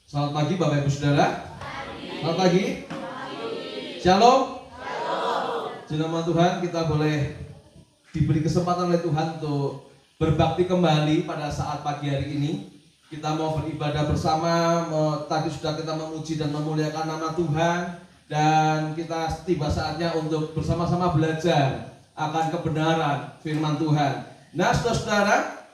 Selamat pagi Bapak Ibu Saudara. Selamat pagi. Shalom. Nama Tuhan, kita boleh diberi kesempatan oleh Tuhan untuk berbakti kembali pada saat pagi hari ini. Kita mau beribadah bersama. Tadi sudah kita memuji dan memuliakan nama Tuhan, dan kita tiba saatnya untuk bersama-sama belajar akan kebenaran firman Tuhan. Nah, saudara-saudara,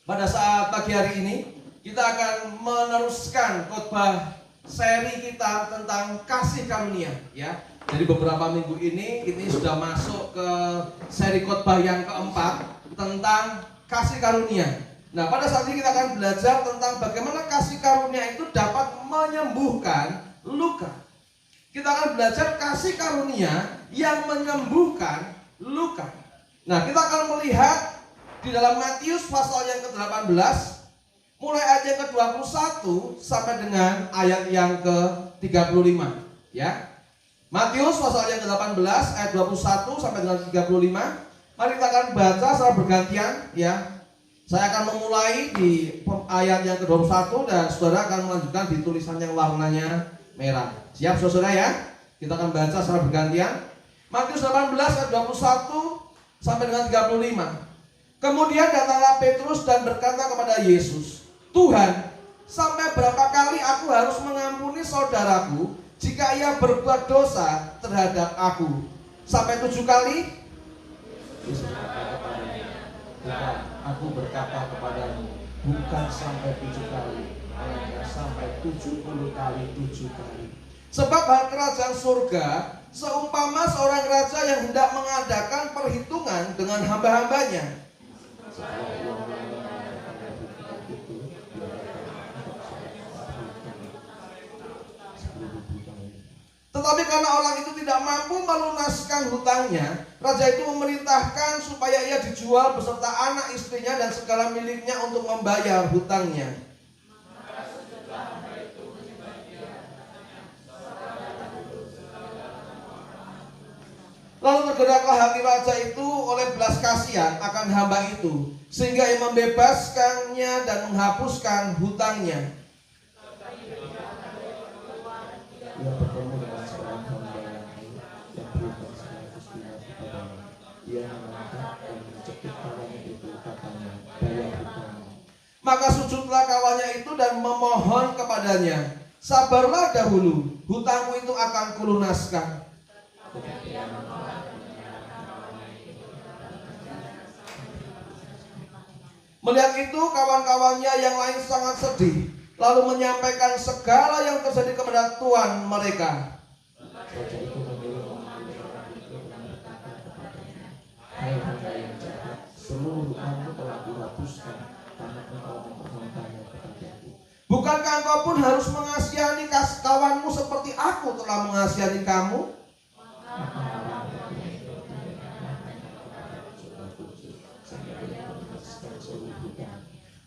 pada saat pagi hari ini kita akan meneruskan khotbah seri kita tentang kasih karunia, ya. Jadi beberapa minggu ini sudah masuk ke seri khotbah yang keempat tentang kasih karunia. Nah, pada saat ini kita akan belajar tentang bagaimana kasih karunia itu dapat menyembuhkan luka. Kita akan belajar kasih karunia yang menyembuhkan luka. Nah, kita akan melihat di dalam Matius pasal yang ke-18, mulai ayat yang ke-21 sampai dengan ayat yang ke-35, ya. Matius pasal yang ke-18 ayat 21 sampai dengan 35. Mari kita akan baca secara bergantian, ya. Saya akan memulai di ayat yang ke-21 dan saudara akan melanjutkan di tulisan yang warnanya merah. Siap saudara ya? Kita akan baca secara bergantian. Matius 18 ayat 21 sampai dengan 35. Kemudian datanglah Petrus dan berkata kepada Yesus, "Tuhan, sampai berapa kali aku harus mengampuni saudaraku jika ia berbuat dosa terhadap aku? Sampai 7 kali?" Yesus berkata kepadanya, "Tuhan, aku berkata kepadamu, bukan sampai 7 kali, melainkan sampai 70 kali 7 kali. Sebab hal kerajaan surga seumpama seorang raja yang hendak mengadakan perhitungan dengan hamba-hambanya. Tetapi karena orang itu tidak mampu melunaskan hutangnya, raja itu memerintahkan supaya ia dijual beserta anak istrinya dan segala miliknya untuk membayar hutangnya. Lalu tergeraklah hati raja itu oleh belas kasihan akan hamba itu, sehingga ia membebaskannya dan menghapuskan hutangnya. Ia bertemu dengan seorang hamba yang berhutang 100 dinar kepadanya. Ia mengangkat dan menjepit kawannya itu, katanya, bayar hutangmu. Maka sujudlah kawannya itu dan memohon kepadanya, "Sabarlah dahulu, hutangmu itu akan kulunaskan." Melihat itu, kawan-kawannya yang lain sangat sedih, lalu menyampaikan segala yang terjadi kepada tuan mereka. Raja itu memilih "Hai hamba yang jahat, seluruh hutangmu telah dihapuskan karena engkau memohonkannya kepadaku. Bukankah engkau pun harus mengasihani kawanmu seperti aku telah mengasihani kamu?"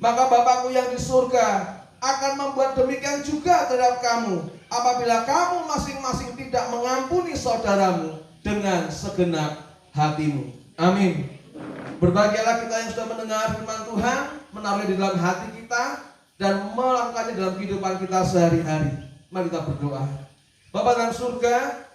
Maka Bapakku yang di surga akan membuat demikian juga terhadap kamu, apabila kamu masing-masing tidak mengampuni saudaramu dengan segenap hatimu. Amin. Berbahagialah kita yang sudah mendengar firman Tuhan, menaruh di dalam hati kita, dan melakukannya dalam kehidupan kita sehari-hari. Mari kita berdoa. Bapa dalam surga,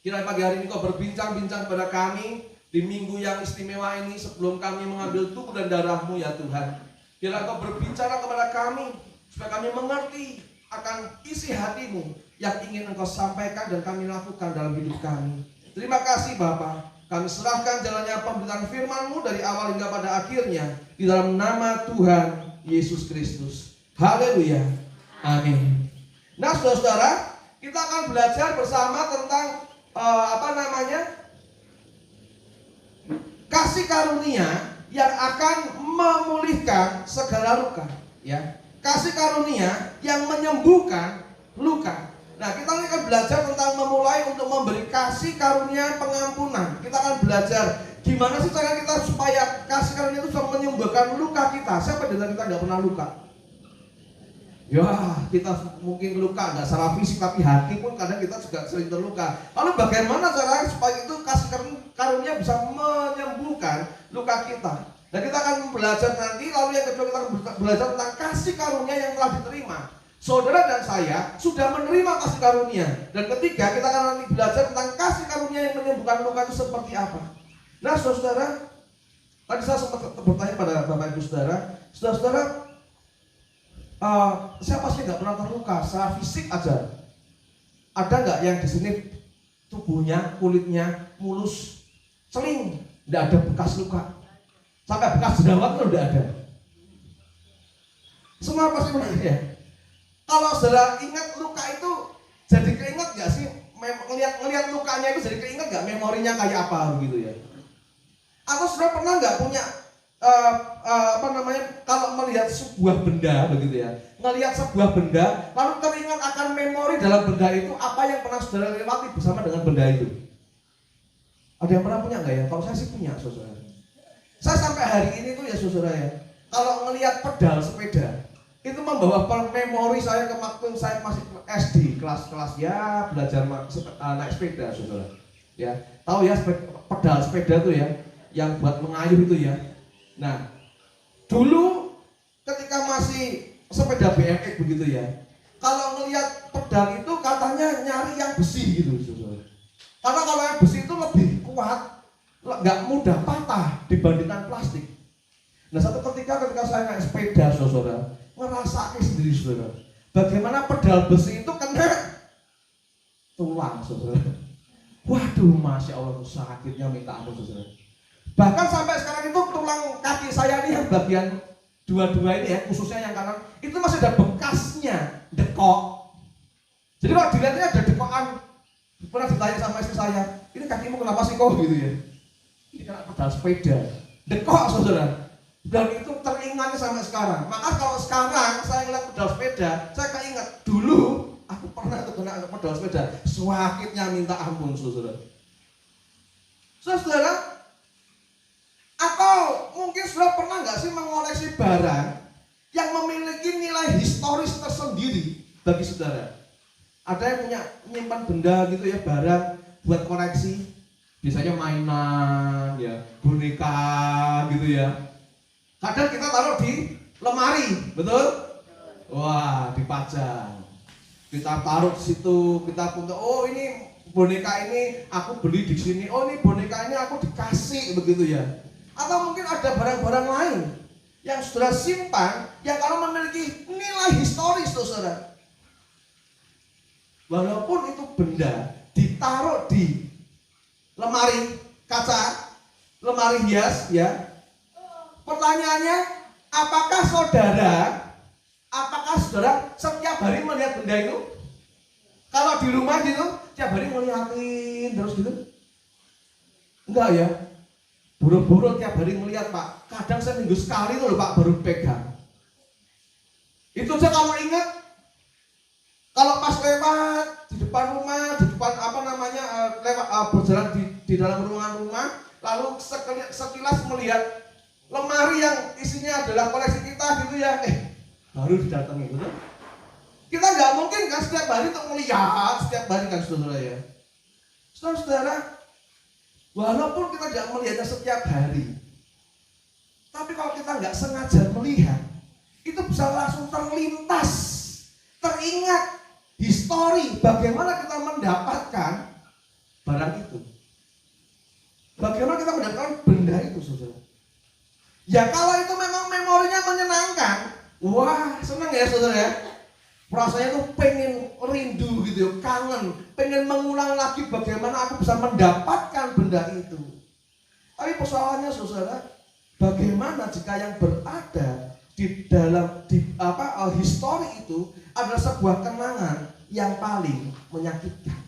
kiranya pagi hari ini Kau berbincang-bincang kepada kami di minggu yang istimewa ini sebelum kami mengambil tubuh dan darah-Mu, ya Tuhan. Kiranya Kau berbicara kepada kami supaya kami mengerti akan isi hati-Mu yang ingin Engkau sampaikan dan kami lakukan dalam hidup kami. Terima kasih Bapa. Kami serahkan jalannya pemberitaan firman-Mu dari awal hingga pada akhirnya di dalam nama Tuhan Yesus Kristus. Haleluya. Amin. Nah, saudara-saudara, kita akan belajar bersama tentang kasih karunia yang akan memulihkan segala luka, ya. Kasih karunia yang menyembuhkan luka. Nah, kita akan belajar tentang memulai untuk memberi kasih karunia pengampunan. Kita akan belajar gimana sih cara kita supaya kasih karunia itu bisa menyembuhkan luka kita. Siapa dari kita nggak pernah luka? Ya, kita mungkin luka nggak secara fisik, tapi hati pun kadang kita juga sering terluka. Lalu bagaimana caranya supaya itu kasih karunia bisa menyembuhkan luka kita? Dan kita akan belajar nanti, lalu yang kedua kita akan belajar tentang kasih karunia yang telah diterima. Saudara dan saya sudah menerima kasih karunia. Dan ketiga, kita akan nanti belajar tentang kasih karunia yang menyembuhkan luka itu seperti apa. Nah, saudara, tadi saya sempat bertanya pada Bapak Ibu Saudara, siapa sih nggak pernah terluka secara fisik aja? Ada nggak yang di sini tubuhnya, kulitnya mulus, celing, nggak ada bekas luka, sampai bekas jerawat itu udah ada? Semua pasti pernah ya. Kalau saudara ingat luka itu, jadi keinget nggak sih? Ngelihat lukanya itu jadi keinget nggak memorinya kayak apa gitu ya? Atau saudara pernah nggak punya kalau melihat sebuah benda begitu ya, ngelihat sebuah benda, lalu teringat akan memori dalam benda itu apa yang pernah saudara lewati bersama dengan benda itu? Ada yang pernah punya nggak ya? Kalau saya sih punya, saudara. Saya sampai hari ini tuh ya saudara ya, kalau ngelihat pedal sepeda itu membawa memori saya ke waktu saya masih SD, kelas-kelas ya belajar naik sepeda, saudara. Ya, tahu ya pedal sepeda tuh ya, yang buat mengayuh itu ya. Nah, dulu ketika masih sepeda BMX begitu ya, kalau ngelihat pedal itu katanya nyari yang besi gitu, saudara. Karena kalau yang besi itu lebih kuat, nggak mudah patah dibandingkan plastik. Nah, satu ketika saya naik sepeda, saudara, ngerasain sendiri, saudara, bagaimana pedal besi itu kena tulang, saudara. Waduh, masya Allah, sakitnya minta ampun, saudara. Bahkan sampai sekarang itu tulang kaki saya ini yang bagian dua-dua ini ya, khususnya yang kanan, itu masih ada bekasnya, dekok. Jadi kalau dilihatnya ada dekokan. Pernah ditanya sama istri saya, ini kakimu kenapa sih kok gitu ya? Ini karena pedal sepeda, dekok, saudara. Dan itu teringatnya sampai sekarang. Maka kalau sekarang saya ngeliat pedal sepeda, saya keinget dulu aku pernah tuh kena pedal sepeda, sakitnya minta ampun, saudara. Saudara, atau mungkin saudara pernah nggak sih mengoleksi barang yang memiliki nilai historis tersendiri bagi saudara? Ada yang punya menyimpan benda gitu ya, barang buat koleksi, biasanya mainan ya, boneka gitu ya. Kadang kita taruh di lemari, betul? Wah, dipajang. Kita taruh di situ, kita punya, oh ini boneka ini aku beli di sini, oh ini boneka ini aku dikasih begitu ya. Atau mungkin ada barang-barang lain yang saudara simpan yang kalau memiliki nilai historis, saudara. Walaupun itu benda ditaruh di lemari kaca, lemari hias ya. Pertanyaannya, apakah saudara setiap hari melihat benda itu? Kalau di rumah gitu, tiap hari ngeliatin terus gitu? Enggak ya. Buru-buru tiap hari melihat, Pak. Kadang saya minggu sekali tuh loh, Pak, baru pegang. Itu aja kalau ingat, kalau pas lewat di depan rumah, di depan berjalan di dalam ruangan rumah, lalu sekilas melihat lemari yang isinya adalah koleksi kita gitu ya, baru didatangi, betul? Kita nggak mungkin kan setiap hari untuk melihat setiap hari kan, saudara ya. Saudara, walaupun kita tidak melihatnya setiap hari, tapi kalau kita nggak sengaja melihat, itu bisa langsung terlintas, teringat histori bagaimana kita mendapatkan barang itu, bagaimana kita mendapatkan benda itu, saudara. Ya kalau itu memang memorinya menyenangkan, wah senang ya, saudara ya. Rasanya tuh pengen rindu gitu ya, kangen, pengen mengulang lagi bagaimana aku bisa mendapatkan benda itu. Tapi persoalannya, saudara, bagaimana jika yang berada di dalam histori itu adalah sebuah kenangan yang paling menyakitkan?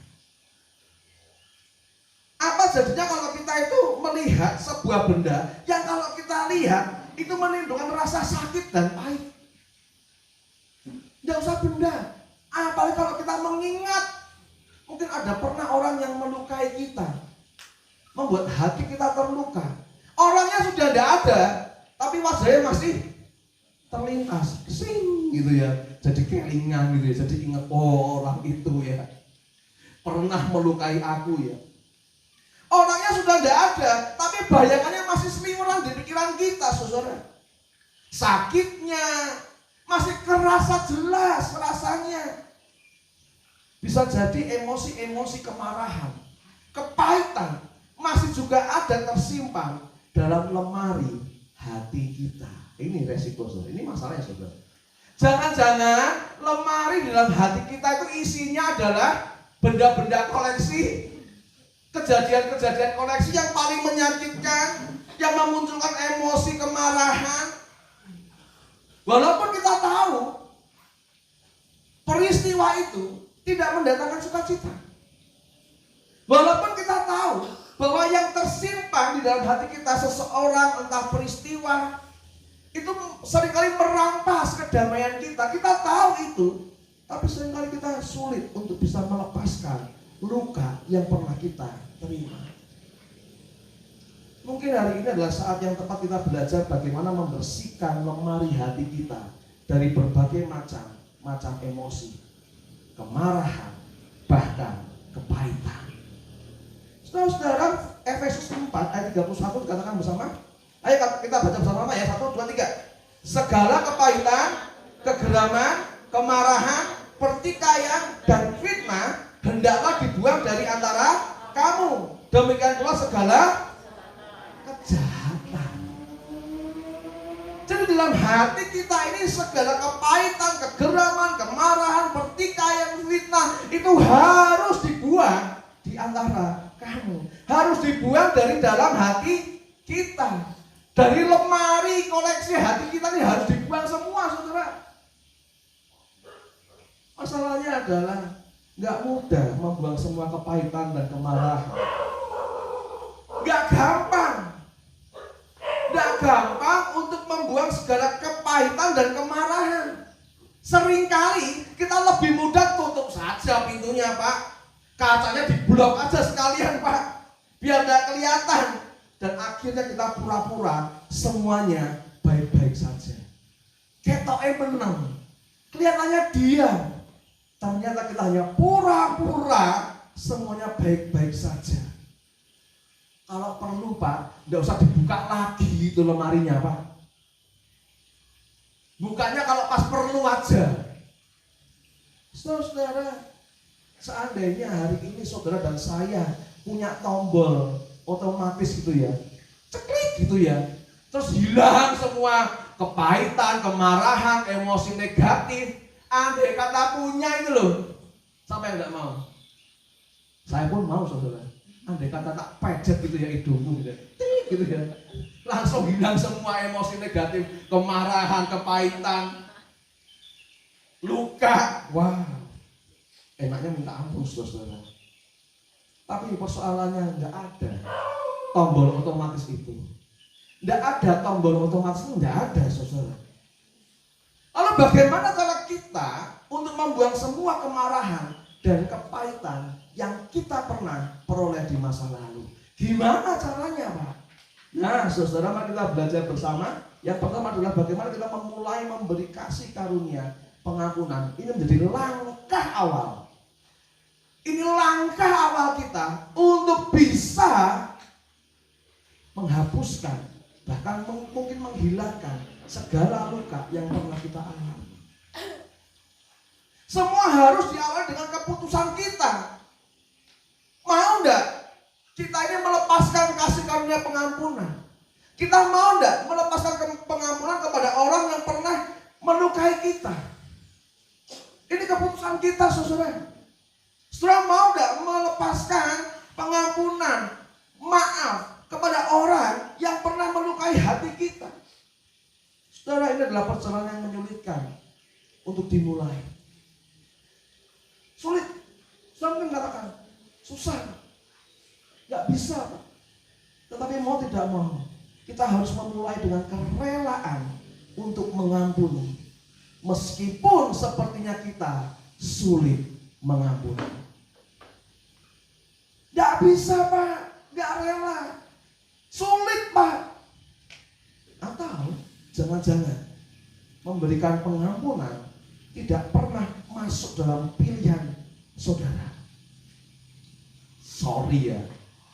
Apa jadinya kalau kita itu melihat sebuah benda yang kalau kita lihat itu menimbulkan rasa sakit dan pahit? Tidak usah benda, apalagi kalau kita mengingat, mungkin ada pernah orang yang melukai kita, membuat hati kita terluka. Orangnya sudah tidak ada, tapi wajahnya masih terlintas, sing gitu ya, jadi kelingan gitu ya, jadi ingat, oh orang itu ya pernah melukai aku ya. Orangnya sudah tidak ada, tapi bayangannya masih seliweran di pikiran kita, saudara. Sakitnya, Masih kerasa jelas rasanya. Bisa jadi emosi-emosi kemarahan, kepahitan masih juga ada tersimpan dalam lemari hati kita. Ini resiko, saudara. Ini masalahnya, saudara. Jangan-jangan lemari di dalam hati kita itu isinya adalah benda-benda koleksi, kejadian-kejadian koleksi yang paling menyakitkan, yang memunculkan emosi kemarahan. Walaupun kita tahu peristiwa itu tidak mendatangkan sukacita. Walaupun kita tahu bahwa yang tersimpan di dalam hati kita seseorang, entah peristiwa, itu seringkali merampas kedamaian kita. Kita tahu itu, tapi seringkali kita sulit untuk bisa melepaskan luka yang pernah kita terima. Mungkin hari ini adalah saat yang tepat kita belajar bagaimana membersihkan lemari hati kita dari berbagai macam emosi, kemarahan, bahkan kepahitan. Saudara, Efesus 4 ayat 31 dikatakan bersama. Ayo kita baca bersama ya. 1, 2, 3. Segala kepahitan, kegeraman, kemarahan, pertikaian, dan fitnah hendaklah dibuang dari antara kamu. Demikian pula segala kejahatan. Jadi dalam hati kita ini segala kepahitan, kegeraman, kemarahan, pertikaian, fitnah itu harus dibuang di antara kamu. Harus dibuang dari dalam hati kita. Dari lemari koleksi hati kita ini harus dibuang semua, saudara. Masalahnya adalah gak mudah membuang semua kepahitan dan kemarahan. Gak gampang. Gak gampang untuk membuang segala kepahitan dan kemarahan. Seringkali kita lebih mudah tutup saja pintunya, Pak. Kacanya diblok aja sekalian, Pak, biar gak kelihatan. Dan akhirnya kita pura-pura semuanya baik-baik saja. Ketoknya menang, kelihatannya diam. Ternyata kita hanya pura-pura semuanya baik-baik saja. Kalau perlu, Pak, gak usah dibuka lagi itu lemarinya, Pak. Bukanya kalau pas perlu aja. Saudara, seandainya hari ini saudara dan saya punya tombol otomatis gitu ya, ceklik gitu ya, terus hilang semua kepahitan, kemarahan, emosi negatif. Andai kata punya itu loh, siapa yang gak mau? Saya pun mau, saudara. Andai kata tak pejet gitu ya hidungku gitu ya, langsung hilang semua emosi negatif, kemarahan, kepahitan, luka. Wow, enaknya minta ampun, saudara. Tapi persoalannya nggak ada tombol otomatis itu. Nggak ada tombol otomatis itu, nggak ada, saudara. Lalu bagaimana cara kita untuk membuang semua kemarahan dan kepahitan yang kita pernah peroleh di masa lalu? Gimana caranya, Pak? Nah, saudara, mari kita belajar bersama. Yang pertama adalah bagaimana kita memulai memberi kasih karunia pengampunan. Ini menjadi langkah awal. Ini langkah awal kita untuk bisa menghapuskan, bahkan mungkin menghilangkan segala luka yang pernah kita alami. Semua harus diawali dengan keputusan kita. Mau enggak kita ini melepaskan kasih karunia pengampunan? Kita mau enggak melepaskan pengampunan kepada orang yang pernah melukai kita? Ini keputusan kita, saudara. Saudara mau enggak melepaskan pengampunan, maaf kepada orang yang pernah melukai hati kita? Saudara, ini adalah perjalanan yang menyulitkan untuk dimulai. Sulit. Saudara mungkin katakan, susah, gak bisa. Tetapi mau tidak mau, kita harus memulai dengan kerelaan untuk mengampuni. Meskipun sepertinya kita sulit mengampuni. Gak bisa, Pak, gak rela, sulit, Pak. Atau jangan-jangan memberikan pengampunan tidak pernah masuk dalam pilihan saudara. Sorry ya,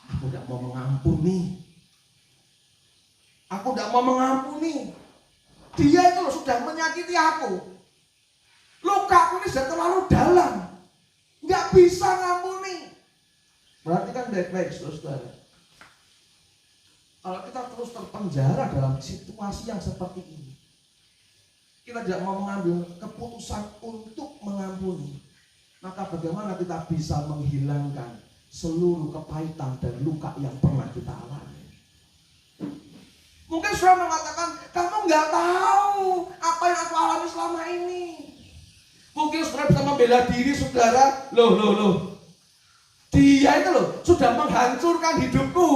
aku gak mau mengampuni. Aku gak mau mengampuni. Dia itu loh sudah menyakiti aku. Lukaku ini sudah terlalu dalam, nggak bisa ngampuni. Berarti kan baik-baik saudara. Kalau kita terus terpenjara dalam situasi yang seperti ini, kita tidak mau mengambil keputusan untuk mengampuni, maka bagaimana kita bisa menghilangkan seluruh kepahitan dan luka yang pernah kita alami? Mungkin saudara mengatakan, kamu nggak tahu apa yang aku alami selama ini. Mungkin saudara bisa membela diri saudara, loh. Dia itu loh sudah menghancurkan hidupku.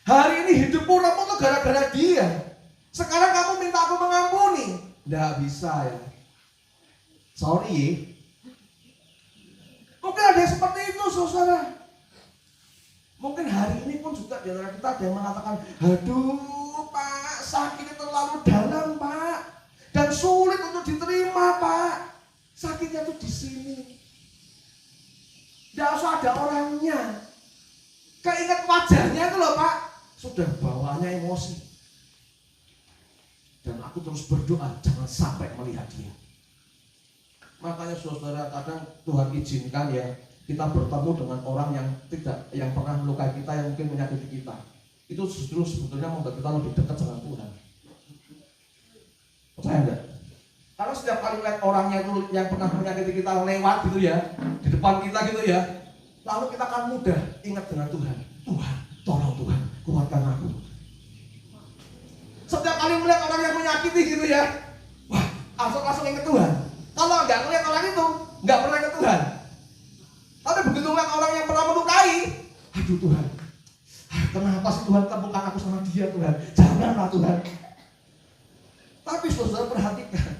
Hari ini hidupku remuk tuh gara-gara dia. Sekarang kamu minta aku mengampuni. Nggak bisa ya. Sorry. Mungkin ada yang seperti itu saudara. Mungkin hari ini pun juga di antara kita ada yang mengatakan, aduh Pak, sakitnya terlalu dalam Pak. Dan sulit untuk diterima Pak. Sakitnya tuh di sini. Tidak usah ada orangnya. Keinget wajahnya itu loh Pak. Sudah bawanya emosi. Dan aku terus berdoa jangan sampai melihat dia. Makanya saudara, kadang Tuhan izinkan ya kita bertemu dengan orang yang pernah melukai kita, yang mungkin menyakiti kita. Itu justru sebetulnya membuat kita lebih dekat dengan Tuhan. Percaya enggak? Karena setiap kali melihat orangnya itu yang pernah menyakiti kita lewat gitu ya, di depan kita gitu ya, lalu kita akan mudah ingat dengan Tuhan. Tuhan, tolong Tuhan, kuatkan aku. Setiap kali melihat orang yang menyakiti gitu ya, wah, langsung ingat Tuhan. Kalau enggak melihat orang itu, enggak pernah ingat Tuhan. Tapi begitu melihat orang yang pernah melukai, aduh Tuhan, kenapa sih Tuhan temukan aku sama dia Tuhan? Janganlah Tuhan. Tapi saudara perhatikan,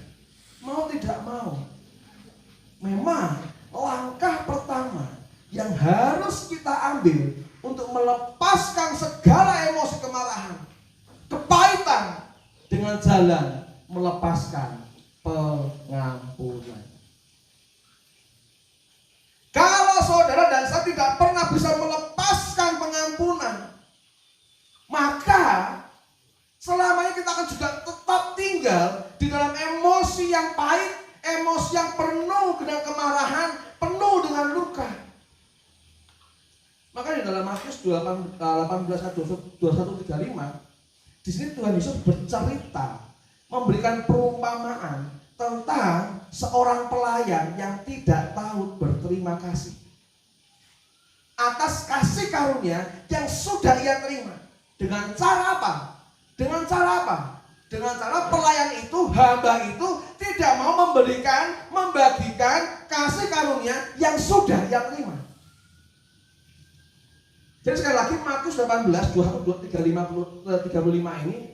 mau tidak mau, memang langkah pertama yang harus kita ambil untuk melepaskan segala emosi kemarahan, kepahitan, dengan jalan melepaskan pengampunan. Kalau saudara dan saya tidak pernah bisa melepaskan pengampunan, maka selamanya kita akan juga tetap tinggal di dalam emosi yang pahit, emosi yang penuh dengan kemarahan, penuh dengan luka. Maka di dalam Matius 18 ayat 21-35, di sini Tuhan Yesus bercerita, memberikan perumpamaan tentang seorang pelayan yang tidak tahu berterima kasih atas kasih karunia yang sudah ia terima. Dengan cara apa? Dengan cara pelayan itu, hamba itu tidak mau membagikan kasih karunia yang sudah ia terima. Jadi sekali lagi Matius 18, 35 ini,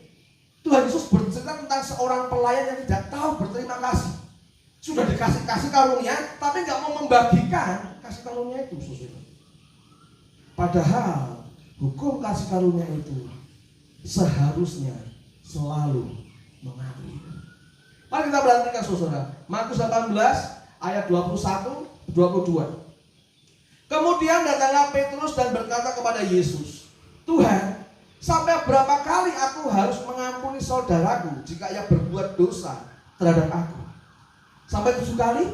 Tuhan Yesus bercerita tentang seorang pelayan yang tidak tahu berterima kasih. Sudah dikasih kasih karunia, tapi nggak mau membagikan kasih karunia itu. Padahal hukum kasih karunia itu seharusnya selalu mengalir. Mari kita perhatikan saudara, Matius 18 ayat 21-22. Kemudian datanglah Petrus dan berkata kepada Yesus, Tuhan, sampai berapa kali aku harus mengampuni saudaraku jika ia berbuat dosa terhadap aku? Sampai 7 kali?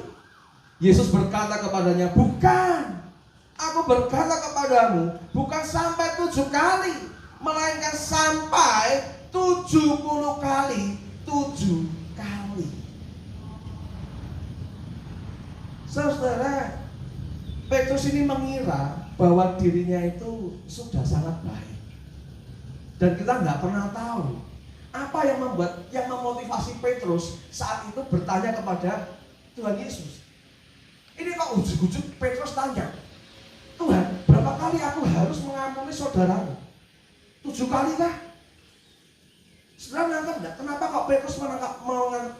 Yesus berkata kepadanya, bukan. Aku berkata kepadamu, bukan sampai 7 kali, melainkan sampai 70 kali 7 kali. Saudara, Petrus ini mengira bahwa dirinya itu sudah sangat baik. Dan kita nggak pernah tahu apa yang memotivasi Petrus saat itu bertanya kepada Tuhan Yesus. Ini kok ujuk-ujuk Petrus tanya, Tuhan, berapa kali aku harus mengampuni saudaraku? 7 kali kah? Saudara menangkap enggak? Kenapa kok Petrus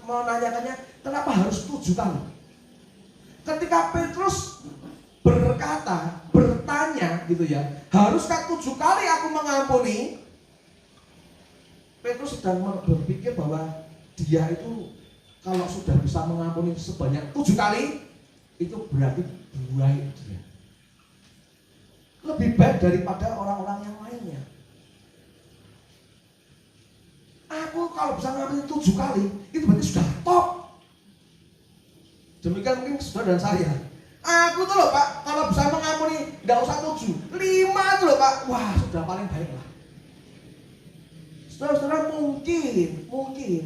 menanyakannya, kenapa harus 7 kali? Ketika Petrus bertanya gitu ya, haruskah 7 kali aku mengampuni? Petrus sedang berpikir bahwa dia itu kalau sudah bisa mengampuni sebanyak 7 kali, itu berarti baik dia. Lebih baik daripada orang-orang yang lainnya. Aku kalau bisa ngampuni 7 kali, itu berarti sudah top. Demikian mungkin saudara dan saya. Aku tuh loh Pak, kalau bisa mengampuni nggak usah 7, 5 tuh loh Pak. Wah, sudah paling baik lah. Saudara-saudara, mungkin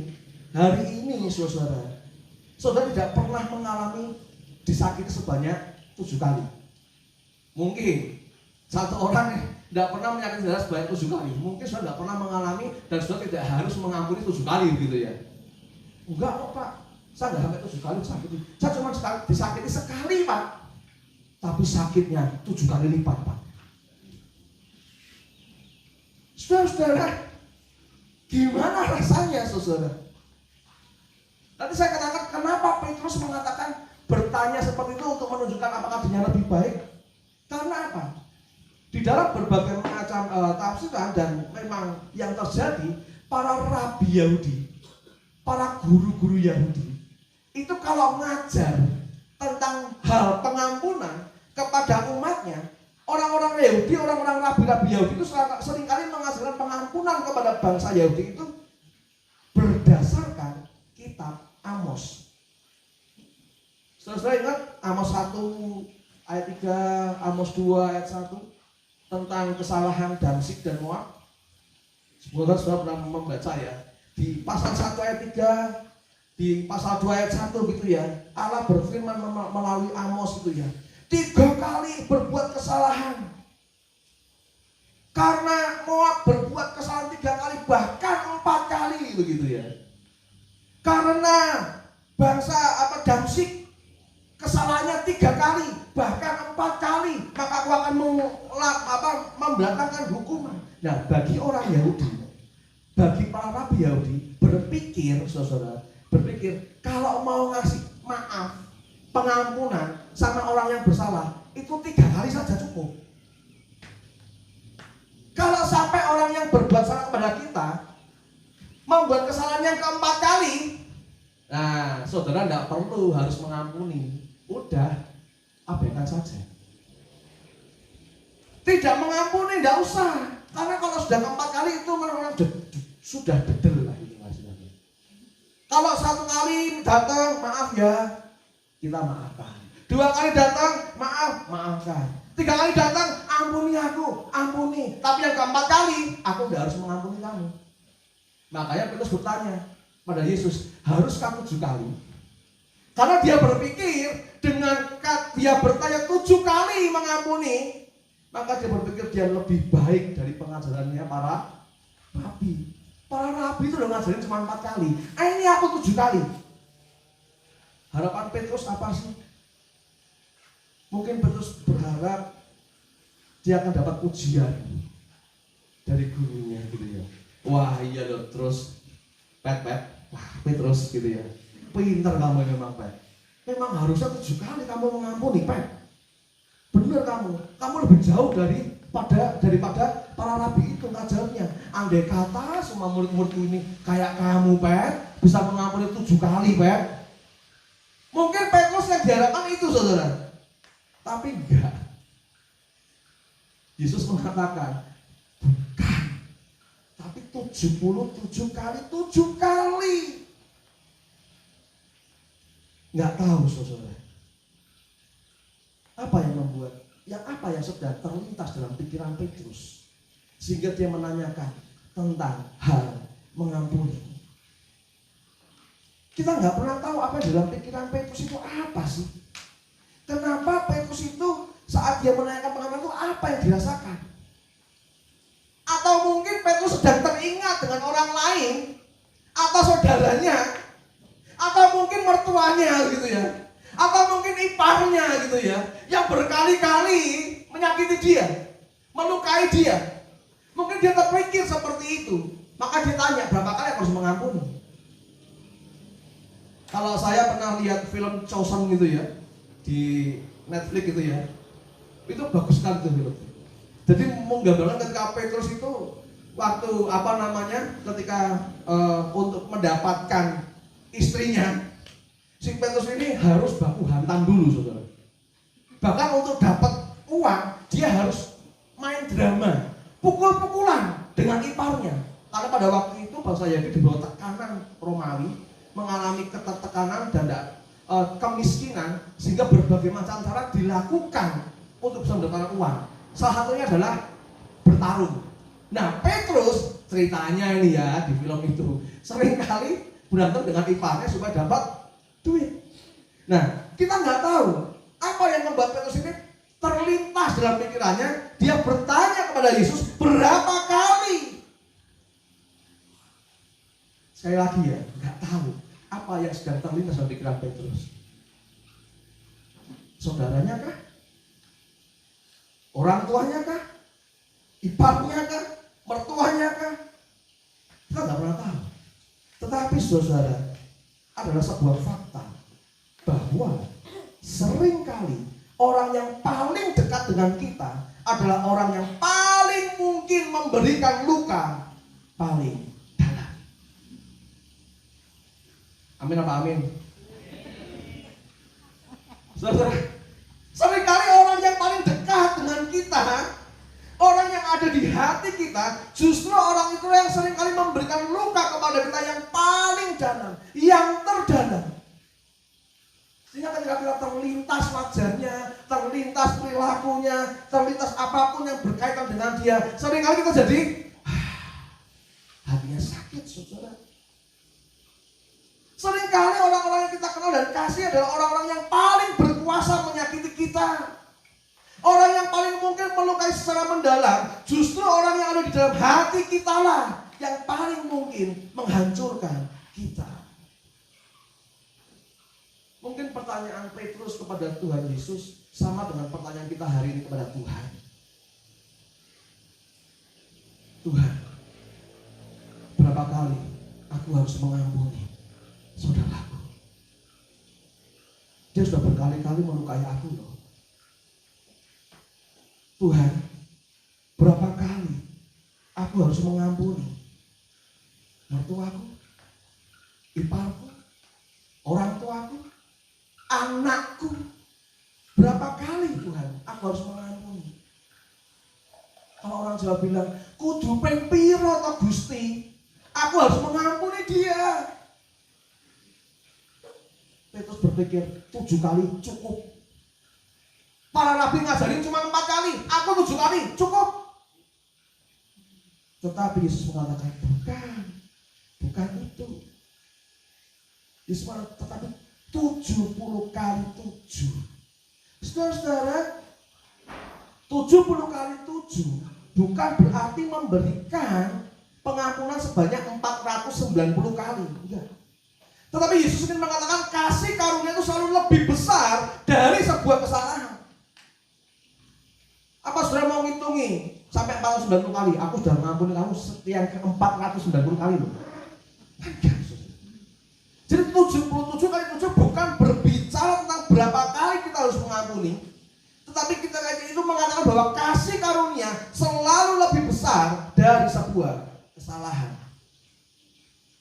hari ini saudara tidak pernah mengalami disakiti sebanyak 7 kali. Mungkin satu orang tidak pernah menyakiti saudara sebanyak 7 kali. Mungkin saudara tidak pernah mengalami dan saudara tidak harus mengampuni 7 kali gitu ya. Enggak kok Pak, saya tidak sampai 7 kali disakiti. Saya cuma disakiti sekali Pak. Tapi sakitnya 7 kali lipat Pak. Saudara-saudara, gimana rasanya saudara? Tadi saya katakan kenapa Petrus mengatakan bertanya seperti itu untuk menunjukkan apakah dirinya lebih baik. Karena apa? Di dalam berbagai macam tafsiran dan memang yang terjadi, para rabi Yahudi, para guru-guru Yahudi, itu kalau ngajar tentang hal pengampunan kepada umatnya, orang-orang Yahudi, orang-orang rabi-rabi Yahudi itu seringkali mengajarkan pengampunan kepada bangsa Yahudi itu berdasarkan kitab Amos. Saudara ingat Amos 1 ayat 3, Amos 2 ayat 1 tentang kesalahan Damsyik dan Moab? Semoga saudara pernah membaca ya. Di pasal 1 ayat 3, di pasal 2 ayat 1 gitu ya. Allah berfirman melalui Amos itu ya. 3 kali berbuat kesalahan. Karena Moab berbuat kesalahan 3 kali, bahkan 4 kali begitu ya. Karena bangsa Damsyik kesalahannya 3 kali, bahkan 4 kali, maka aku akan membelatangkan hukuman. Nah, bagi orang Yahudi, bagi para rabi Yahudi berpikir, saudara, kalau mau ngasih maaf, pengampunan sama orang yang bersalah itu 3 kali saja cukup. Kalau sampai orang yang berbuat salah kepada kita membuat kesalahan yang keempat kali, nah saudara tidak perlu harus mengampuni, udah abaikan saja. Tidak mengampuni tidak usah, karena kalau sudah keempat kali itu orang sudah dedel lah ini maksudnya. Kalau 1 kali datang maaf ya, kita maafkan. 2 kali datang maafkan. 3 kali datang ampuni aku, ampuni. Tapi yang keempat kali aku tidak harus mengampuni kamu. Makanya Petrus bertanya pada Yesus, haruskah 7 kali? Karena dia berpikir dengan dia bertanya 7 kali mengampuni, maka dia berpikir dia lebih baik dari pengajarannya para rabi. Para rabi itu udah ngajarin cuma 4 kali. Ini aku 7 kali. Harapan Petrus apa sih? Mungkin Petrus berharap dia akan dapat pujian dari gurunya gitu ya. Wah iya loh, terus Pet, wah Petrus gitu ya. Pintar kamu memang Pet. Memang harusnya 7 kali kamu mengampuni Pet. Benar kamu lebih jauh daripada para rabi itu ngajarnya. Andai kata semua murid-muridku ini kayak kamu Pet, bisa mengampuni 7 kali Pet. Mungkin Petrus yang diharapkan itu saudara. Tapi enggak. Yesus mengatakan, bukan. Tapi 77 kali 7 kali. Enggak tahu saudara. Apa yang membuat, apa yang sedang terlintas dalam pikiran Petrus sehingga dia menanyakan tentang hal mengampuni. Kita nggak pernah tahu apa yang dalam pikiran Petrus itu apa sih. Kenapa Petrus itu saat dia menanyakan pengampunan itu apa yang dirasakan? Atau mungkin Petrus sedang teringat dengan orang lain, atau saudaranya, atau mungkin mertuanya gitu ya, atau mungkin iparnya gitu ya, yang berkali-kali menyakiti dia, melukai dia. Mungkin dia terpikir seperti itu, maka dia tanya berapa kali harus mengampuni. Kalau saya pernah lihat film Chosen gitu ya, di Netflix gitu ya, itu bagus sekali tuh film. Jadi menggambarkan ketika Petrus itu waktu ketika untuk mendapatkan istrinya, si Petrus ini harus baku hantam dulu saudara. Bahkan untuk dapat uang dia harus main drama, pukul-pukulan dengan iparnya. Karena pada waktu itu bangsa Yahudi di bawah tekanan Romawi, mengalami ketertekanan dan kemiskinan, sehingga berbagai macam cara dilakukan untuk bisa mendapatkan uang. Salah satunya adalah bertarung. Nah, Petrus ceritanya ini ya di film itu seringkali berantem dengan iparnya supaya dapat duit. Nah, kita nggak tahu apa yang membuat Petrus ini terlintas dalam pikirannya. Dia bertanya kepada Yesus berapa kali. Sekali lagi ya, nggak tahu apa yang sedang terlintas dalam pikiran Petrus. Saudaranya kah? Orang tuanya kah? Iparnya kah? Mertuanya kah? Kita nggak pernah tahu. Tetapi saudara, adalah sebuah fakta bahwa seringkali orang yang paling dekat dengan kita adalah orang yang paling mungkin memberikan luka paling dalam. Amin apa amin? Saudara, seringkali orang yang paling dekat dengan kita, orang yang ada di hati kita, justru orang itu yang seringkali memberikan luka kepada kita yang paling dalam, yang terdalam. Sehingga ketika kita terlintas wajahnya, terlintas perilakunya, terlintas apapun yang berkaitan dengan dia, seringkali kita jadi hatinya sakit, saudara. Seringkali orang-orang yang kita kenal dan kasih adalah orang-orang yang paling berkuasa menyakiti kita. Orang yang paling mungkin melukai secara mendalam, justru orang yang ada di dalam hati kita lah yang paling mungkin menghancurkan kita. Mungkin pertanyaan Petrus kepada Tuhan Yesus sama dengan pertanyaan kita hari ini kepada Tuhan. Tuhan, berapa kali aku harus mengampuni saudaraku? Dia sudah berkali-kali melukai aku loh. Tuhan, berapa kali aku harus mengampuni mertuaku, iparku, orang tuaku, anakku? Berapa kali Tuhan aku harus mengampuni? Kalau orang Jawa bilang, kudu ping piro to Gusti, aku harus mengampuni dia. Petrus berpikir 7 kali cukup. Para nabi ngajarin cuma 4 kali, aku 7 kali cukup. Tetapi Yesus mengatakan bukan itu. Yesus mengatakan tetapi 70 kali 7. Saudara-saudara, 70 kali 7 bukan berarti memberikan pengampunan sebanyak 490 kali. Enggak. Tetapi Yesus ingin mengatakan kasih karunia itu selalu lebih besar dari sebuah kesalahan. Apa saudara mau ngitungi sampai 490 kali? Aku sudah mengampuni kamu sekian ke 490 kali loh. Jadi 77 kali 7 bukan berbicara tentang berapa kali kita harus mengampuni, tetapi kita itu mengatakan bahwa kasih karunia selalu lebih besar dari sebuah kesalahan.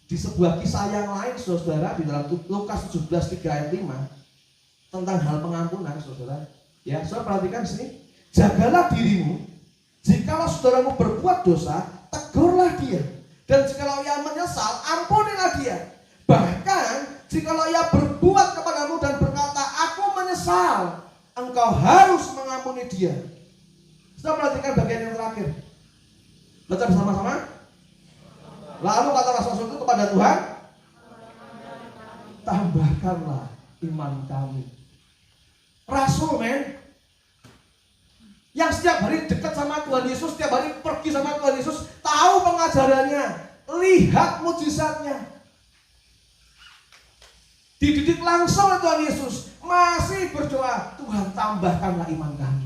Di sebuah kisah yang lain, saudara, di dalam Lukas 17 ayat 5 tentang hal pengampunan, saudara. Ya, saudara perhatikan sini. Jagalah dirimu, jikalau saudaramu berbuat dosa, tegurlah dia. Dan jikalau ia menyesal, ampunilah dia. Bahkan jikalau ia berbuat kepadamu dan berkata, aku menyesal, engkau harus mengampuni dia. Saudara perhatikan bagian yang terakhir. Baca bersama-sama. Lalu kata Rasul itu kepada Tuhan, tambahkanlah iman kami. Rasul yang setiap hari dekat sama Tuhan Yesus, setiap hari pergi sama Tuhan Yesus, tahu pengajarannya, lihat mujizatnya, dididik langsung oleh Tuhan Yesus, masih berdoa, Tuhan tambahkanlah iman kami.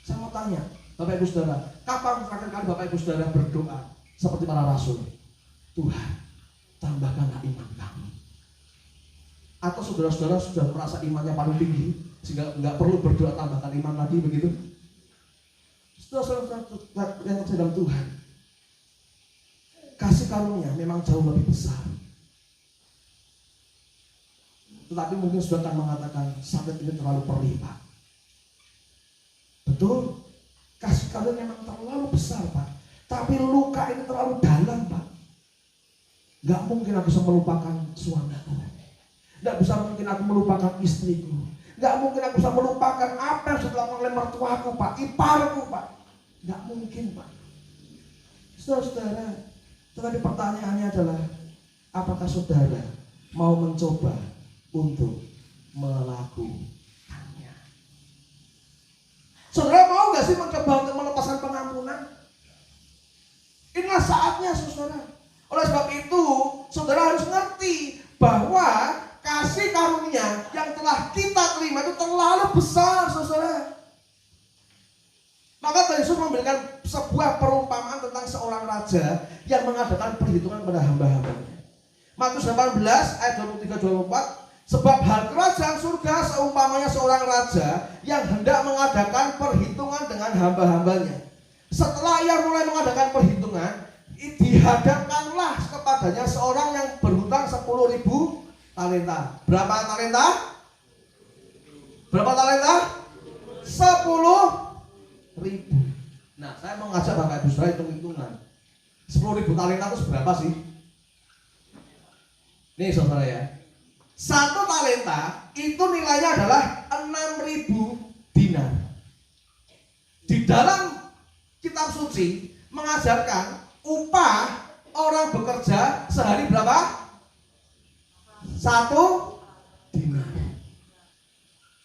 Saya mau tanya, Bapak Ibu Saudara, kapan terakhir kali Bapak Ibu Saudara berdoa seperti para rasul? Tuhan, tambahkanlah iman kami. Atau saudara-saudara sudah merasa imannya paling tinggi sehingga nggak perlu berdoa tambahkan iman lagi begitu? Saudara-saudara yang terjadi dalam Tuhan, kasih karunia memang jauh lebih besar. Tetapi mungkin saudara akan mengatakan sakit ini terlalu perih, Pak. Betul, kasih karunia memang terlalu besar, Pak. Tapi luka ini terlalu dalam, Pak. Nggak mungkin aku bisa melupakan suamiku. Nggak bisa mungkin aku melupakan istriku. Nggak mungkin aku bisa melupakan apa yang sudah dilakukan oleh mertuaku, Pak, iparku, Pak. Nggak mungkin, Pak. Saudara, tetapi pertanyaannya adalah, apakah saudara mau mencoba untuk melakukannya? Saudara mau nggak sih mencoba untuk melepaskan pengampunan? Inilah saatnya, saudara. Oleh sebab itu, saudara harus ngerti bahwa kasih karunia yang telah kita terima itu terlalu besar, saudara. Maka Tuhan Yesus memberikan sebuah perumpamaan tentang seorang raja yang mengadakan perhitungan pada hamba-hambanya. Matius 18 ayat 23-24, sebab hal kerajaan surga seumpamanya seorang raja yang hendak mengadakan perhitungan dengan hamba-hambanya. Setelah ia mulai mengadakan perhitungan, dihadapkanlah kepadanya seorang yang berhutang 10.000 talenta. Berapa talenta? Berapa talenta? 10.000. Nah, saya mau ngajak Bapak Ibu Saudara hitung-hitungan. 10.000 talenta itu seberapa sih? Nih saudara ya, 1 talenta itu nilainya adalah 6.000 dinar. Di dalam kitab suci mengajarkan upah orang bekerja sehari berapa? 1 dinar.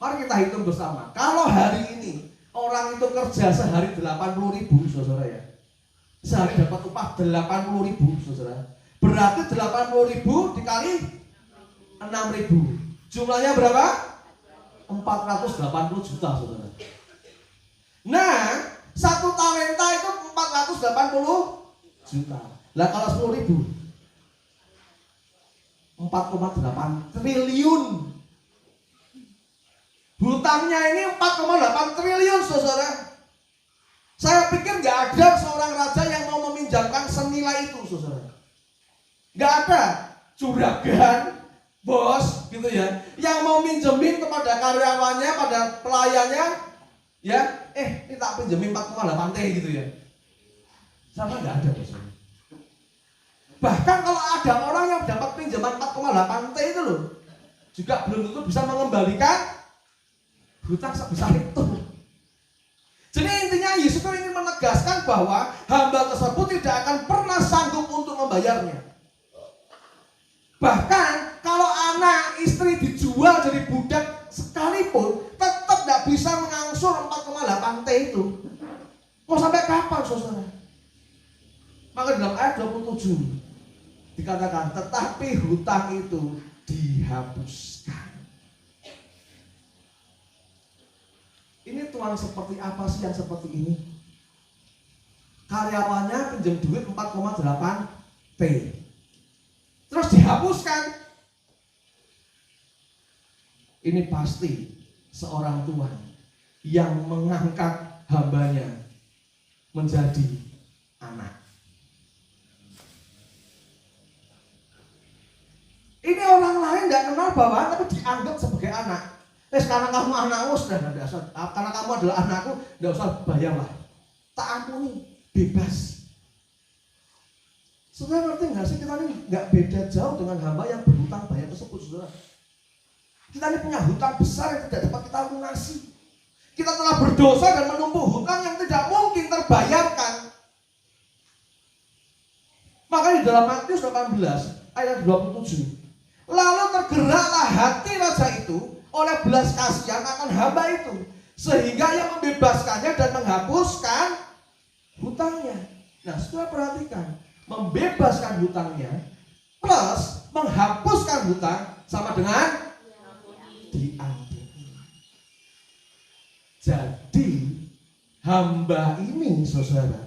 Mari kita hitung bersama. Kalau hari ini orang itu kerja sehari 80.000, saudara ya, sehari dapat upah 80.000, saudara. Berarti 80.000 dikali 6.000. Jumlahnya berapa? 480 juta, saudara. Nah, 1 talenta itu 480 juta. Lah kalau 10.000, 4,8 triliun. Hutangnya ini 4,8 triliun, saudara. Saya pikir nggak ada seorang raja yang mau meminjamkan senilai itu, saudara. Nggak ada juragan, bos, gitu ya, yang mau minjemin kepada karyawannya, pada pelayannya, ya, ini tak pinjemin 4,8 T gitu ya. Sama nggak ada, bos. Bahkan kalau ada orang yang dapat pinjaman 4,8 T itu loh, juga belum tentu bisa mengembalikan hutang sebesar itu. Jadi intinya Yesus ingin menegaskan bahwa hamba tersebut tidak akan pernah sanggup untuk membayarnya. Bahkan kalau anak istri dijual jadi budak sekalipun, tetap tidak bisa mengangsur 4,8 T itu. Mau sampai kapan, saudara? Maka dalam ayat 27 dikatakan, tetapi hutang itu dihapuskan. Ini tuan seperti apa sih yang seperti ini? Karyawannya pinjam duit 4,8 T, terus dihapuskan. Ini pasti seorang tuan yang mengangkat hambanya menjadi anak. Ini orang lain tidak kenal bawahan tapi dianggap sebagai anak. Karena kamu anakku sudah tidak usah, karena kamu adalah anakku, tidak usah bayarlah. Tak ampuni, bebas. Saudara ngerti nggak sih, kita ini nggak beda jauh dengan hamba yang berhutang bayar tersebut, saudara. Kita ini punya hutang besar yang tidak dapat kita lunasi. Kita telah berdosa dan menumpuk hutang yang tidak mungkin terbayarkan. Makanya di dalam Matius 18 ayat 27, lalu tergeraklah hati raja itu oleh belas kasihan akan hamba itu, sehingga ia membebaskannya dan menghapuskan hutangnya. Nah, setelah perhatikan, membebaskan hutangnya plus menghapuskan hutang sama dengan diampuni. Jadi hamba ini, saudara,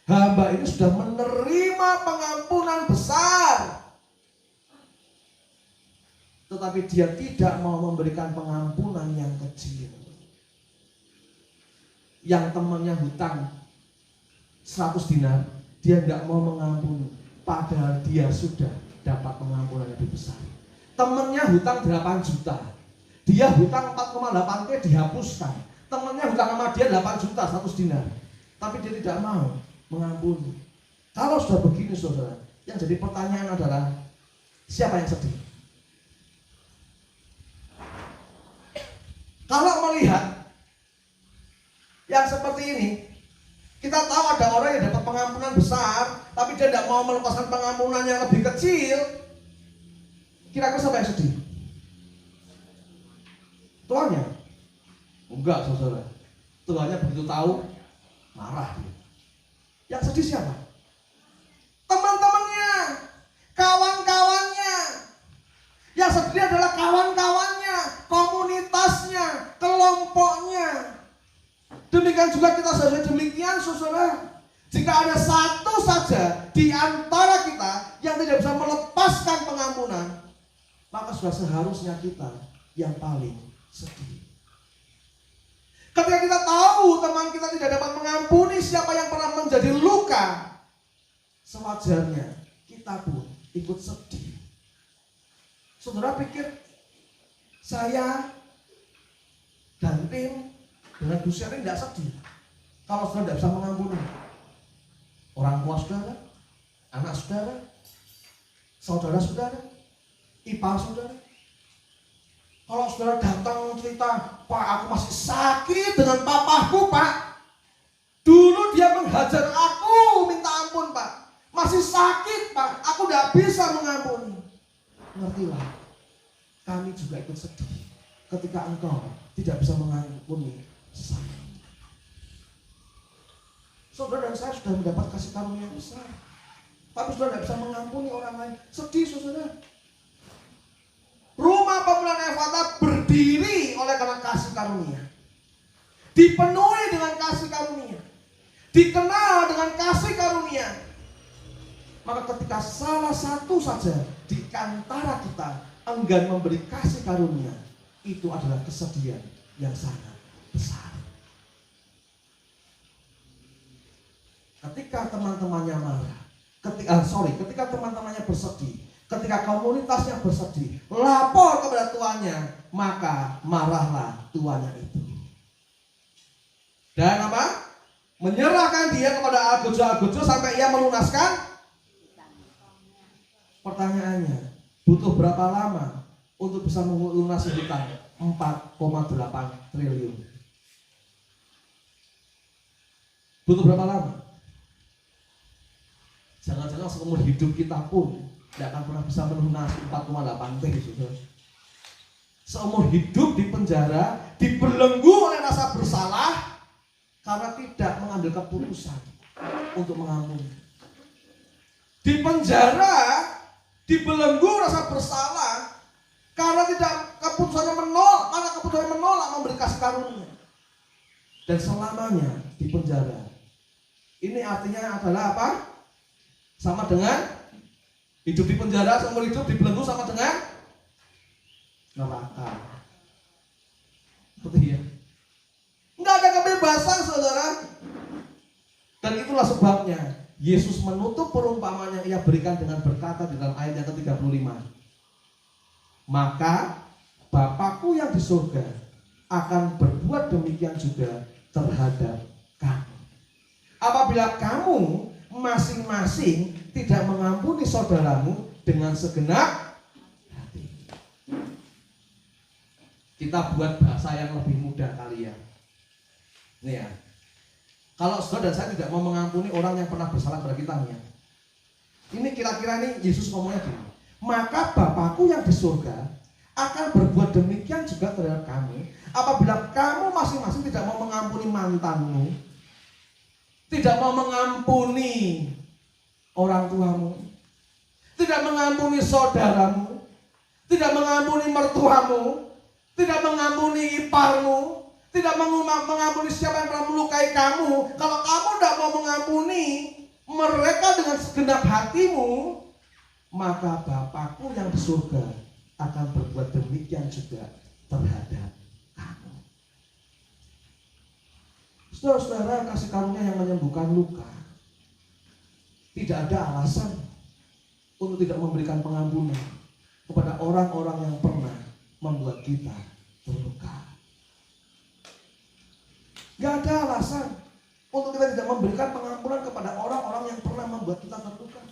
hamba ini sudah menerima pengampunan besar, tetapi dia tidak mau memberikan pengampunan yang kecil. Yang temannya hutang 100 dinar, dia tidak mau mengampuni, padahal dia sudah dapat pengampunan yang lebih besar. Temannya hutang 8 juta, dia hutang 4,8 T dihapuskan. Temannya hutang sama dia 8 juta 100 dinar, tapi dia tidak mau mengampuni. Kalau sudah begini, saudara, yang jadi pertanyaan adalah, Siapa yang sedih? Kalau melihat yang seperti ini, kita tahu ada orang yang dapat pengampunan besar, tapi dia tidak mau melepaskan pengampunan yang lebih kecil. Kira-kira siapa yang sedih? Tuannya? Enggak, saudara. Tuannya begitu tahu, marah dia. Yang sedih siapa? Teman-temannya, kawan-kawannya. Yang sedih adalah kawan-kawannya, komunitasnya, kelompoknya. Demikian juga kita seharusnya demikian, saudara. Jika ada satu saja di antara kita yang tidak bisa melepaskan pengampunan, maka sudah seharusnya kita yang paling sedih. Ketika kita tahu teman kita tidak dapat mengampuni siapa yang pernah menjadi luka, sewajarnya kita pun ikut sedih. Saudara pikir saya dan tim dengan Bu Sherry tidak sedih kalau saudara tidak bisa mengampuni orang tua saudara, anak saudara, saudara-saudara, ipar saudara. Kalau saudara datang cerita, Pak, aku masih sakit dengan papaku, Pak. Dulu dia menghajar aku, minta ampun, Pak. Masih sakit, Pak. Aku tidak bisa mengampuni. Ngertilah, kami juga ikut sedih ketika engkau tidak bisa mengampuni sesama. Saudara dan saya sudah mendapat kasih karunia yang besar, tapi saudara tidak bisa mengampuni orang lain. Sedih, saudara. Rumah pemulihan Efata berdiri oleh karena kasih karunia, dipenuhi dengan kasih karunia, dikenal dengan kasih karunia. Maka ketika salah satu saja di antara kita enggan memberi kasih karunia, itu adalah kesedihan yang sangat besar. Ketika teman-temannya marah, ketika teman-temannya bersedih, ketika komunitasnya bersedih, lapor kepada tuannya, maka marahlah tuannya itu. Dan apa? Menyerahkan dia kepada algojo-algojo sampai ia melunaskan. Pertanyaannya, butuh berapa lama untuk bisa melunasi hutang 4,8 triliun? Butuh berapa lama? Jangan-jangan seumur hidup kita pun tidak akan pernah bisa melunasi 4,8 T, saudara. Seumur hidup di penjara, dibelenggu oleh rasa bersalah karena tidak mengambil keputusan untuk mengampuni. Di penjara, dibelenggu rasa bersalah karena keputusannya menolak memberi kasih karunia. Dan selamanya di penjara. Ini artinya adalah apa? Sama dengan hidup di penjara, seumur hidup dibelenggu sama dengan neraka. Seperti ya. Enggak ada kebebasan, saudara. Dan itulah sebabnya Yesus menutup perumpamaan yang ia berikan dengan berkata di dalam ayat yang ke-35. Maka Bapakku yang di surga akan berbuat demikian juga terhadap kamu. Apabila kamu masing-masing tidak mengampuni saudaramu dengan segenap hati. Kita buat bahasa yang lebih mudah kali ya. Nih ya. Kalau saudara dan saya tidak mau mengampuni orang yang pernah bersalah pada kita ya. Ini kira-kira nih Yesus ngomongnya gini. Maka Bapakku yang di surga akan berbuat demikian juga terhadap kamu. Apabila kamu masing-masing tidak mau mengampuni mantanmu, tidak mau mengampuni orang tuamu, tidak mengampuni saudaramu, tidak mengampuni mertuamu, tidak mengampuni iparmu, tidak mengampuni siapa yang pernah melukai kamu. Kalau kamu tidak mau mengampuni mereka dengan segenap hatimu, maka Bapakku yang di surga akan berbuat demikian juga terhadap kamu. Saudara-saudara, kasih karunia yang menyembuhkan luka. Tidak ada alasan untuk tidak memberikan pengampunan kepada orang-orang yang pernah membuat kita terluka. Gak ada alasan untuk kita tidak memberikan pengampunan kepada orang-orang yang pernah membuat kita terluka.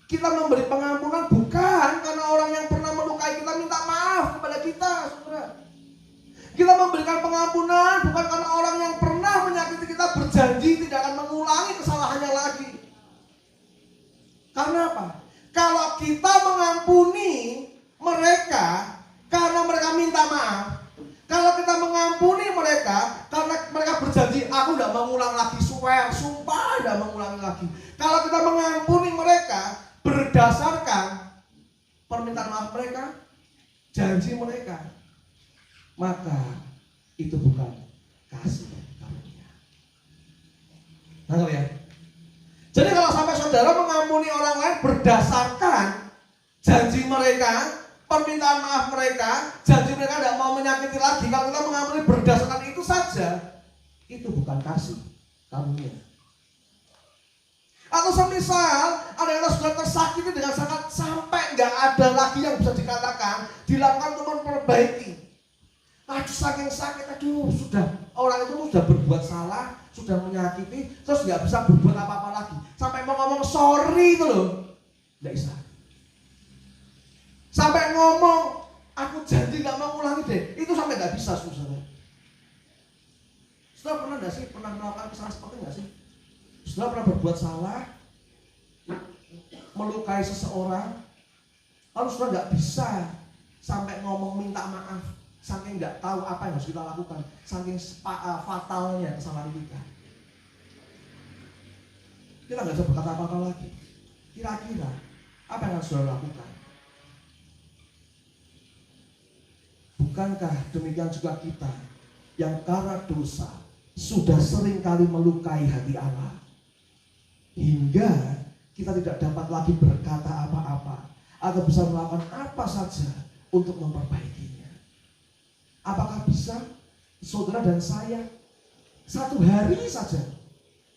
Kita memberi pengampunan bukan karena orang yang pernah melukai kita minta maaf kepada kita, saudara. Kita memberikan pengampunan bukan karena orang yang pernah menyakiti kita berjanji tidak akan mengulangi kesalahannya lagi. Karena apa? Kalau kita mengampuni mereka karena mereka minta maaf, kalau kita mengampuni mereka karena mereka berjanji aku tidak mengulang lagi, sumpah tidak mengulangi lagi. Kalau kita mengampuni mereka berdasarkan permintaan maaf mereka, janji mereka, maka itu bukan kasih karunia. Nangkep ya? Jadi kalau sampai saudara mengampuni orang lain berdasarkan janji mereka, permintaan maaf mereka, janji mereka tidak mau menyakiti lagi, kalau kita mengampuni berdasarkan itu saja, itu bukan kasih karunia. Atau semisal ada yang sudah tersakiti dengan sangat sampai nggak ada lagi yang bisa dikatakan, dilakukan untuk memperbaiki. Aduh saking sakit, sudah orang itu sudah berbuat salah, sudah menyakiti, terus nggak bisa berbuat apa-apa lagi. Sampai mau ngomong sorry itu loh, nggak bisa. Sampai ngomong, aku janji nggak mau ulangi deh, itu sampai nggak bisa, saudara. Saudara pernah nggak sih, pernah melakukan kesalahan seperti nggak sih? Saudara pernah berbuat salah, melukai seseorang, lalu saudara nggak bisa sampai ngomong minta maaf. Saking nggak tahu apa yang harus kita lakukan, saking fatalnya kesalahan kita. Kita nggak bisa berkata apa-apa lagi. Kira-kira apa yang harus saudara lakukan? Bukankah demikian juga kita yang karena dosa sudah sering kali melukai hati Allah, hingga kita tidak dapat lagi berkata apa-apa atau bisa melakukan apa saja untuk memperbaikinya? Apakah bisa saudara dan saya satu hari saja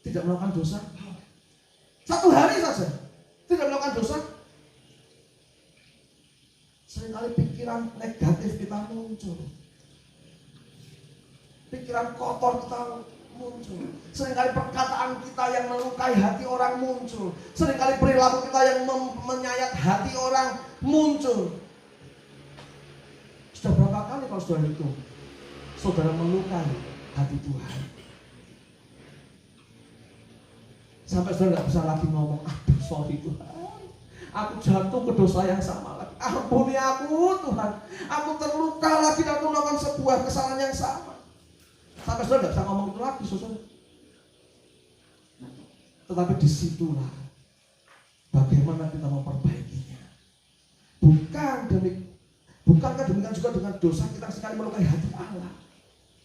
tidak melakukan dosa? Satu hari saja tidak melakukan dosa? Seringkali pikiran negatif kita muncul, pikiran kotor kita muncul, seringkali perkataan kita yang melukai hati orang muncul, seringkali perilaku kita yang menyayat hati orang muncul. Sudah berapa kali kalau saudara hitung, saudara melukai hati Tuhan, sampai saudara nggak bisa lagi ngomong, aduh sorry Tuhan, aku jatuh ke dosa yang sama lagi, ampuni aku Tuhan, aku terluka lagi dan aku melakukan sebuah kesalahan yang sama. Sampai saudara nggak bisa ngomong itu lagi, saudara. Tetapi disitulah bagaimana kita memperbaikinya. Bukankah demikian juga dengan dosa kita sekali melukai hati Allah?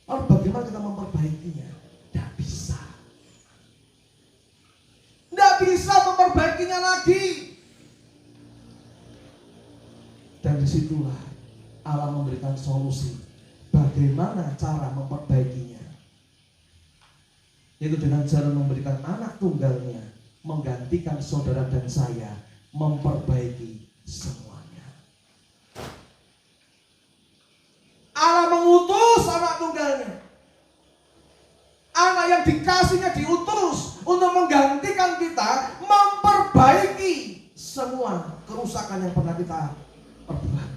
Lalu bagaimana kita memperbaikinya? Tidak bisa. Tidak bisa memperbaikinya lagi. Dan disitulah Allah memberikan solusi. Bagaimana cara memperbaikinya? Yaitu dengan cara memberikan anak tunggalnya, menggantikan saudara dan saya, memperbaiki semuanya. Allah mengutus anak tunggalnya. Anak yang dikasihnya diutus untuk menggantikan kita, memperbaiki semua kerusakan yang pernah kita perbuat.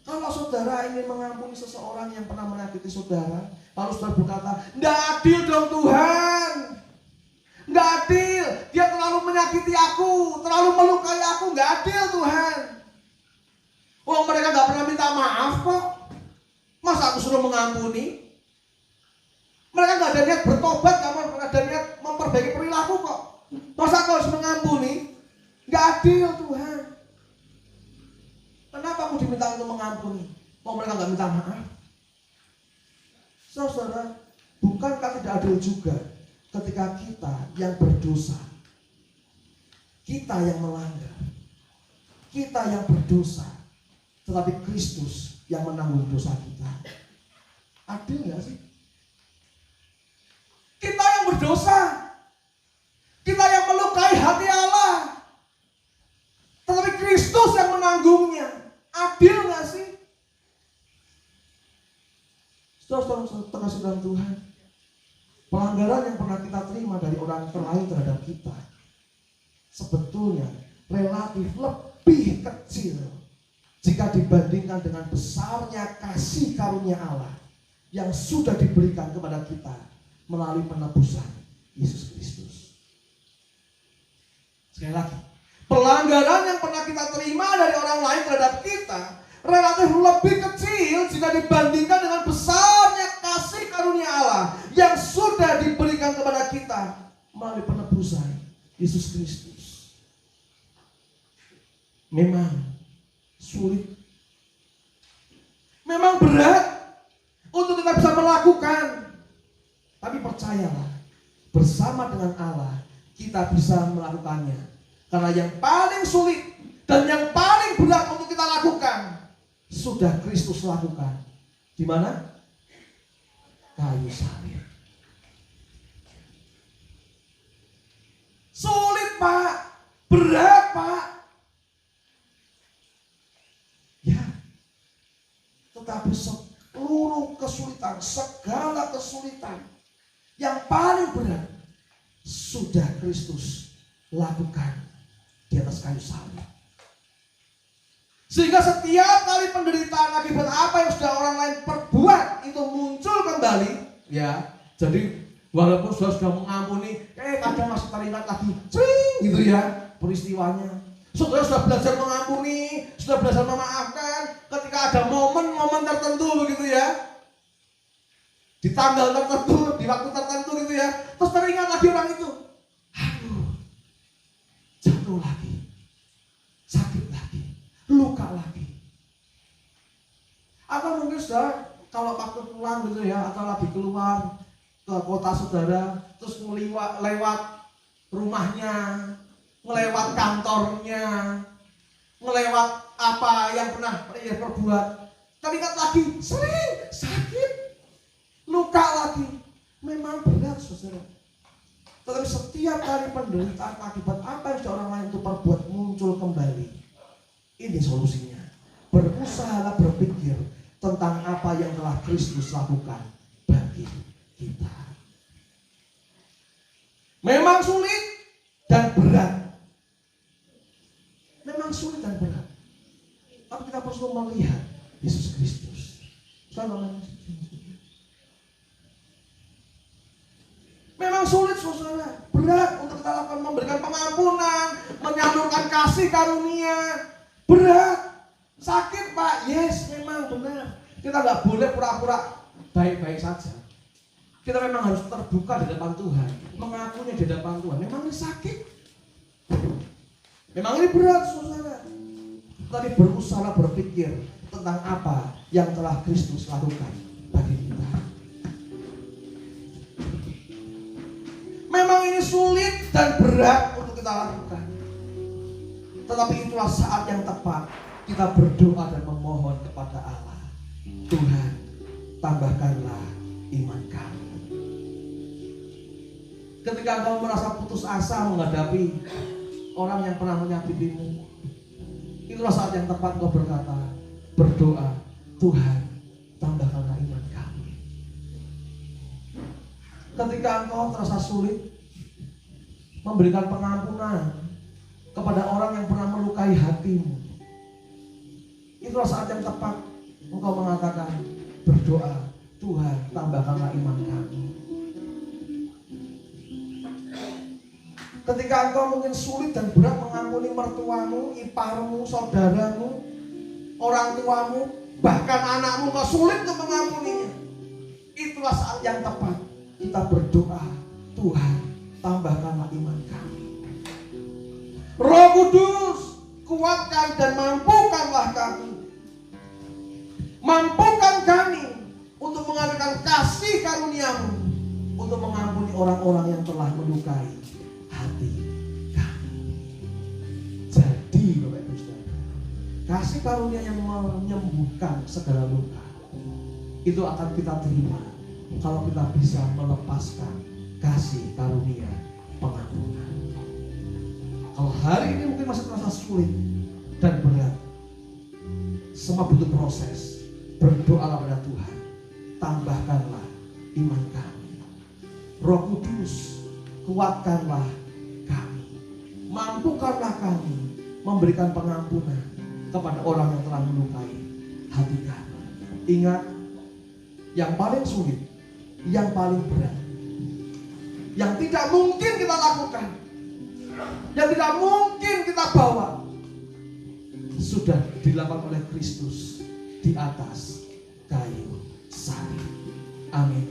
Kalau saudara ingin mengampuni seseorang yang pernah menyakiti saudara, lalu saudara berkata, "Nggak adil dong Tuhan, nggak adil, dia terlalu menyakiti aku, terlalu melukai aku, nggak adil Tuhan. Oh mereka nggak pernah minta maaf kok, masa aku suruh mengampuni? Mereka nggak ada niat bertobat, nggak ada niat memperbaiki perilaku kok, masa aku harus mengampuni? Nggak adil Tuhan. Kenapa aku diminta untuk mengampuni? Kok mereka nggak minta maaf?" Saudara, bukankah tidak adil juga ketika kita yang berdosa, kita yang melanggar, kita yang berdosa, tetapi Kristus yang menanggung dosa kita? Adil nggak sih? Kita yang berdosa, kita yang melukai hati Allah, tetapi Kristus yang menanggungnya. Adil nggak sih? Saudara-saudara terkasih dalam Tuhan, pelanggaran yang pernah kita terima dari orang lain terhadap kita, sebetulnya relatif lebih kecil jika dibandingkan dengan besarnya kasih karunia Allah yang sudah diberikan kepada kita melalui penebusan Yesus Kristus. Sekali lagi, pelanggaran yang pernah kita terima dari orang lain terhadap kita relatif lebih kecil jika dibandingkan dengan besarnya kasih karunia Allah yang sudah diberikan kepada kita melalui penebusan Yesus Kristus. Memang sulit, memang berat untuk kita bisa melakukan, tapi percayalah, bersama dengan Allah kita bisa melakukannya. Karena yang paling sulit dan yang paling berat untuk kita lakukan sudah Kristus lakukan. Di mana? Kayu salib. Sulit, Pak. Berat, Pak. Ya. Tetapi seluruh kesulitan, segala kesulitan yang paling berat sudah Kristus lakukan di atas kayu salib. Sehingga setiap kali penderitaan akibat apa yang sudah orang lain perbuat itu muncul kembali, ya. Jadi walaupun sudah mengampuni, kadang masih teringat lagi, gitu ya peristiwanya. Saudara sudah belajar mengampuni, sudah belajar memaafkan, ketika ada momen-momen tertentu begitu ya, di tanggal tertentu, di waktu tertentu gitu ya, terus teringat lagi orang itu, aduh, jatuh lagi, sakit lagi, luka lagi. Atau mungkin saudara kalau waktu pulang gitu ya, atau lagi keluar ke kota saudara, terus lewat rumahnya, ngelewat kantornya, ngelewat apa yang pernah dia perbuat, teringat lagi, sering sakit, luka lagi. Memang berat saudara. Tetapi setiap kali penderitaan akibat apa yang orang lain itu perbuat muncul kembali, ini solusinya. Berusahalah berpikir tentang apa yang telah Kristus lakukan bagi kita. Memang sulit dan berat. Memang sulit dan berat. Tapi kita perlu melihat Yesus Kristus. Memang sulit saudara, berat untuk kita lakukan, memberikan pengampunan, menyalurkan kasih karunia. Berat, sakit Pak, yes memang benar. Kita nggak boleh pura-pura baik-baik saja. Kita memang harus terbuka di depan Tuhan, mengakuinya di depan Tuhan. Memang ini sakit, memang ini berat saudara. Tadi berusaha berpikir tentang apa yang telah Kristus lakukan bagi kita. Memang ini sulit dan berat untuk kita lakukan. Tetapi itulah saat yang tepat kita berdoa dan memohon kepada Allah. Tuhan, tambahkanlah iman kami. Ketika engkau merasa putus asa menghadapi orang yang pernah menyakitimu, itulah saat yang tepat engkau berkata, berdoa, Tuhan, tambahkanlah iman kami. Ketika engkau terasa sulit memberikan pengampunan kepada orang yang pernah melukai hatimu, itulah saat yang tepat engkau mengatakan, berdoa, Tuhan, tambahkanlah iman kami. Ketika engkau mungkin sulit dan berat mengampuni mertuamu, iparmu, saudaramu, orang tuamu, bahkan anakmu, engkau sulit untuk mengampuninya, itulah saat yang tepat kita berdoa, Tuhan, tambahkanlah iman kami. Roh Kudus, kuatkan dan mampukanlah kami. Mampukan kami untuk mengadakan kasih karunia-Mu, untuk mengampuni orang-orang yang telah melukai hati kami. Jadi Bapak Ibu Saudara, kasih karunia yang menyembuhkan segala luka itu akan kita terima kalau kita bisa melepaskan kasih karunia pengampunan. Kalau hari ini mungkin masih terasa sulit dan berat, semua butuh proses. Berdoalah pada Tuhan, tambahkanlah iman kami. Roh Kudus, kuatkanlah kami. Mampu mampukanlah kami memberikan pengampunan kepada orang yang telah melukai hati kami. Ingat, yang paling sulit, yang paling berat, yang tidak mungkin kita lakukan, yang tidak mungkin kita bawa, sudah dilakukan oleh Kristus di atas kayu salib. Amin.